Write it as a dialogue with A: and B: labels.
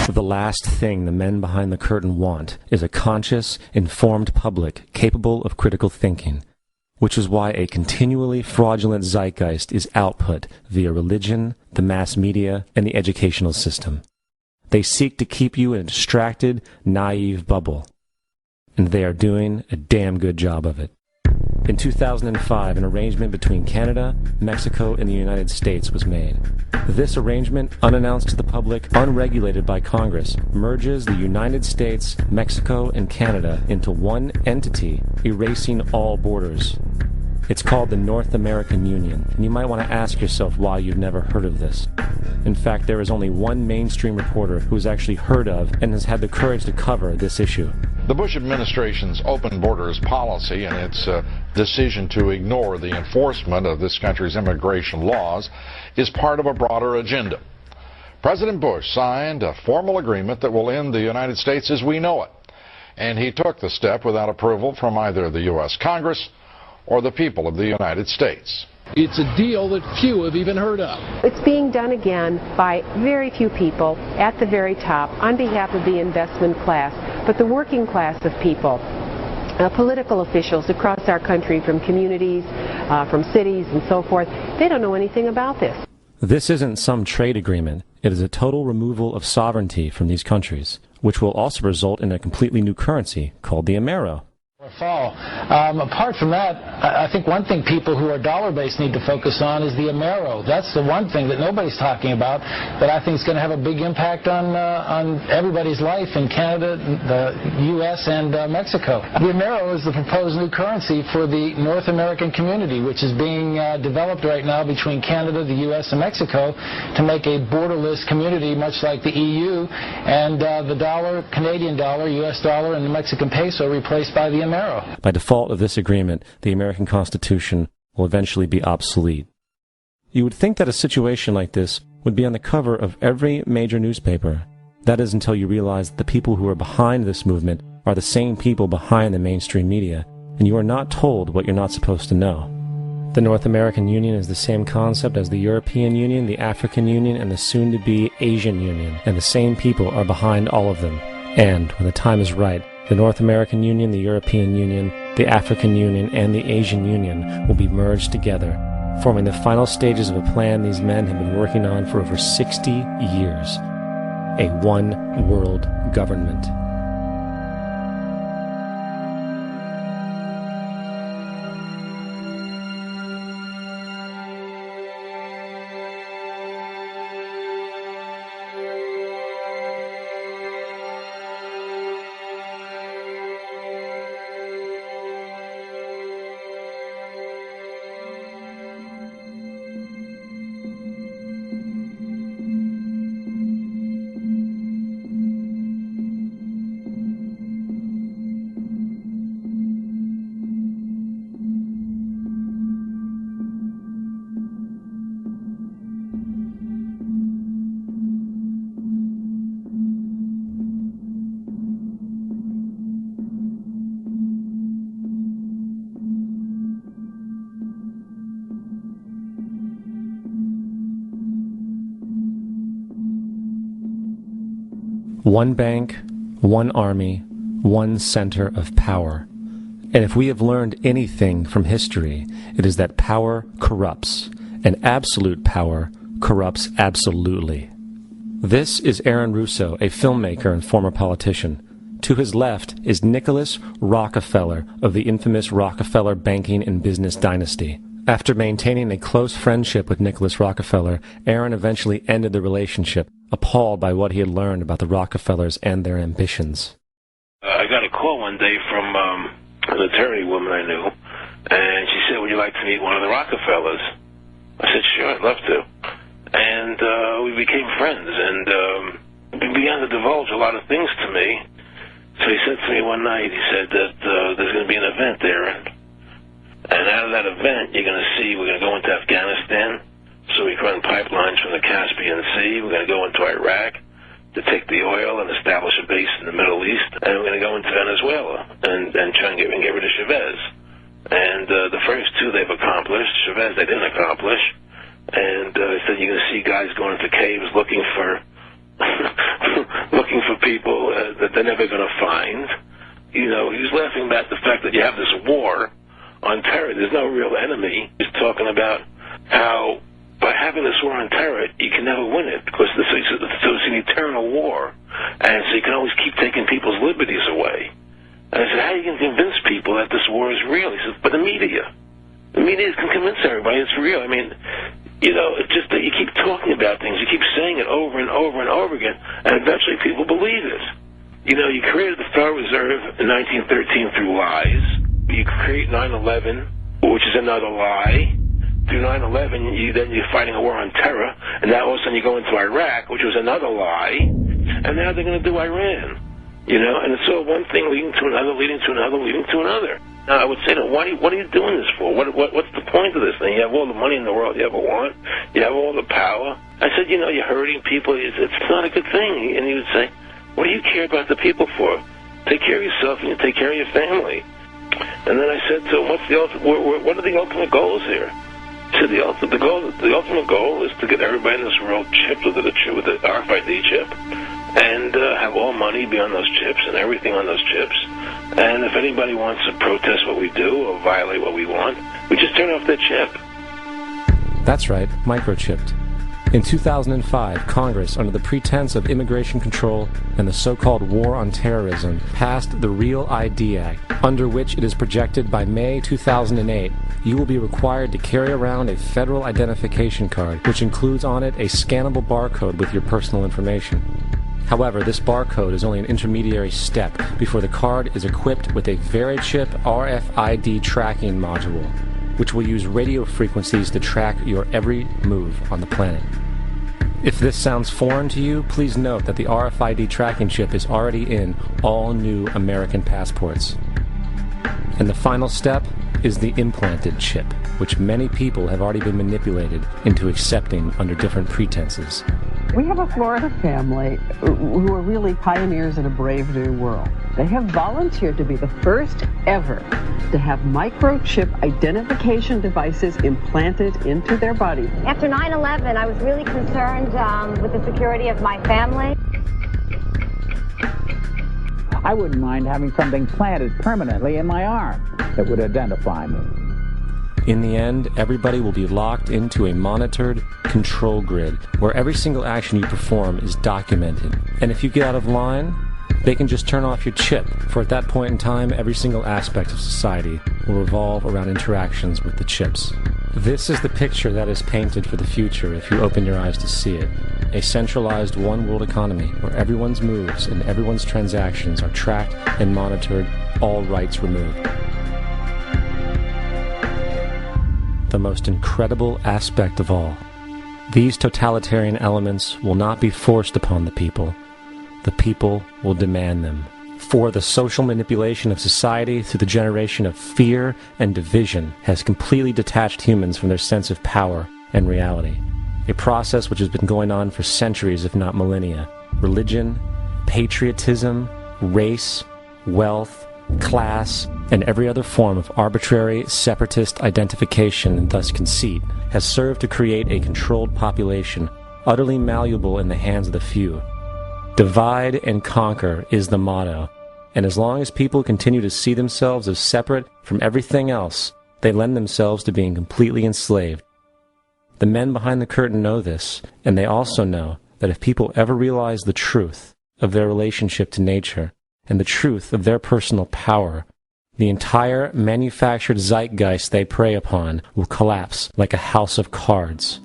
A: The last thing the men behind the curtain want is a conscious, informed public capable of critical thinking, which is why a continually fraudulent zeitgeist is output via religion, the mass media, and the educational system. They seek to keep you in a distracted, naive bubble, and they are doing a damn good job of it. In 2005, an arrangement between Canada, Mexico, and the United States was made. This arrangement, unannounced to the public, unregulated by Congress, merges the United States, Mexico, and Canada into one entity, erasing all borders. It's called the North American Union, and you might want to ask yourself why you've never heard of this. In fact, there is only one mainstream reporter who has actually heard of and has had the courage to cover this issue.
B: The Bush administration's open borders policy and its decision to ignore the enforcement of this country's immigration laws is part of a broader agenda. President Bush signed a formal agreement that will end the United States as we know it, and he took the step without approval from either the U.S. Congress or the people of the United States.
C: It's a deal that few have even heard of.
D: It's being done again by very few people at the very top on behalf of the investment class, but the working class of people, political officials across our country, from communities, from cities and so forth, they don't know anything about this.
A: This isn't some trade agreement. It is a total removal of sovereignty from these countries, which will also result in a completely new currency called the Amero.
E: Fall. Apart from that, I think one thing people who are dollar-based need to focus on is the Amero. That's the one thing that nobody's talking about that I think is going to have a big impact on everybody's life in Canada, the U.S., and Mexico. The Amero is the proposed new currency for the North American community, which is being developed right now between Canada, the U.S., and Mexico to make a borderless community, much like the EU, and the dollar, Canadian dollar, U.S. dollar, and the Mexican peso replaced by the Amero.
A: By default of this agreement, the American Constitution will eventually be obsolete. You would think that a situation like this would be on the cover of every major newspaper. That is until you realize that the people who are behind this movement are the same people behind the mainstream media, and you are not told what you're not supposed to know. The North American Union is the same concept as the European Union, the African Union, and the soon-to-be Asian Union, and the same people are behind all of them. And, when the time is right, the North American Union, the European Union, the African Union, and the Asian Union will be merged together, forming the final stages of a plan these men have been working on for over 60 years. A one-world government. One bank, one army, one center of power. And if we have learned anything from history, it is that power corrupts, and absolute power corrupts absolutely. This is Aaron Russo, a filmmaker and former politician. To his left is Nicholas Rockefeller of the infamous Rockefeller banking and business dynasty. After maintaining a close friendship with Nicholas Rockefeller, Aaron eventually ended the relationship, appalled by what he had learned about the Rockefellers and their ambitions.
F: I got a call one day from an attorney woman I knew, and she said, "Would you like to meet one of the Rockefellers?" I said, "Sure, I'd love to." And we became friends, and he began to divulge a lot of things to me. So he said to me one night, he said that there's going to be an event there, and out of that event, you're going to see we're going to go into Afghanistan, so we can run pipelines from the Caspian Sea. We're going to go into Iraq to take the oil and establish a base in the Middle East, and we're going to go into Venezuela and try and get rid of Chavez. And the first two they've accomplished. Chavez they didn't accomplish. And he said you're going to see guys going into caves looking for they're never going to find. You know, he was laughing about the fact that you have this war on terror. There's no real enemy. He's talking about how by having this war on terror, you can never win it because it's an eternal war. And so you can always keep taking people's liberties away. And I said, how are you going to convince people that this war is real? He said, but the media. The media can convince everybody it's real. I mean, you know, it's just that you keep talking about things. You keep saying it over and over and over again, and eventually people believe it. You know, you created the Federal Reserve in 1913 through lies. You create 9/11, which is another lie. Through 9/11, you're fighting a war on terror, and now all of a sudden you go into Iraq, which was another lie, and now they're going to do Iran. You know, and it's all one thing leading to another, leading to another, leading to another. Now, I would say, what are you doing this for? What's the point of this thing? You have all the money in the world you ever want. You have all the power. I said, you know, you're hurting people. It's not a good thing. And he would say, what do you care about the people for? Take care of yourself and you take care of your family. And then I said to him, what are the ultimate goals here? He said, the ultimate goal is to get everybody in this world chipped with the RFID chip and have all money be on those chips and everything on those chips. And if anybody wants to protest what we do or violate what we want, we just turn off their chip.
A: That's right, microchipped. In 2005, Congress, under the pretense of immigration control and the so-called war on terrorism, passed the REAL ID Act, under which it is projected by May 2008, you will be required to carry around a federal identification card, which includes on it a scannable barcode with your personal information. However, this barcode is only an intermediary step before the card is equipped with a VeriChip RFID tracking module, which will use radio frequencies to track your every move on the planet. If this sounds foreign to you, please note that the RFID tracking chip is already in all new American passports. And the final step is the implanted chip, which many people have already been manipulated into accepting under different pretenses.
G: We have a Florida family who are really pioneers in a brave new world. They have volunteered to be the first ever to have microchip identification devices implanted into their body.
H: After 9/11, I was really concerned with the security of my family.
I: I wouldn't mind having something planted permanently in my arm that would identify me.
A: In the end, everybody will be locked into a monitored control grid where every single action you perform is documented. And if you get out of line, they can just turn off your chip, for at that point in time, every single aspect of society will revolve around interactions with the chips. This is the picture that is painted for the future if you open your eyes to see it. A centralized one-world economy where everyone's moves and everyone's transactions are tracked and monitored, all rights removed. The most incredible aspect of all. These totalitarian elements will not be forced upon the people. The people will demand them. For the social manipulation of society through the generation of fear and division has completely detached humans from their sense of power and reality. A process which has been going on for centuries, if not millennia. Religion, patriotism, race, wealth, class, and every other form of arbitrary, separatist identification and thus conceit has served to create a controlled population, utterly malleable in the hands of the few. Divide and conquer is the motto, and as long as people continue to see themselves as separate from everything else, they lend themselves to being completely enslaved. The men behind the curtain know this, and they also know that if people ever realize the truth of their relationship to nature and the truth of their personal power, the entire manufactured zeitgeist they prey upon will collapse like a house of cards.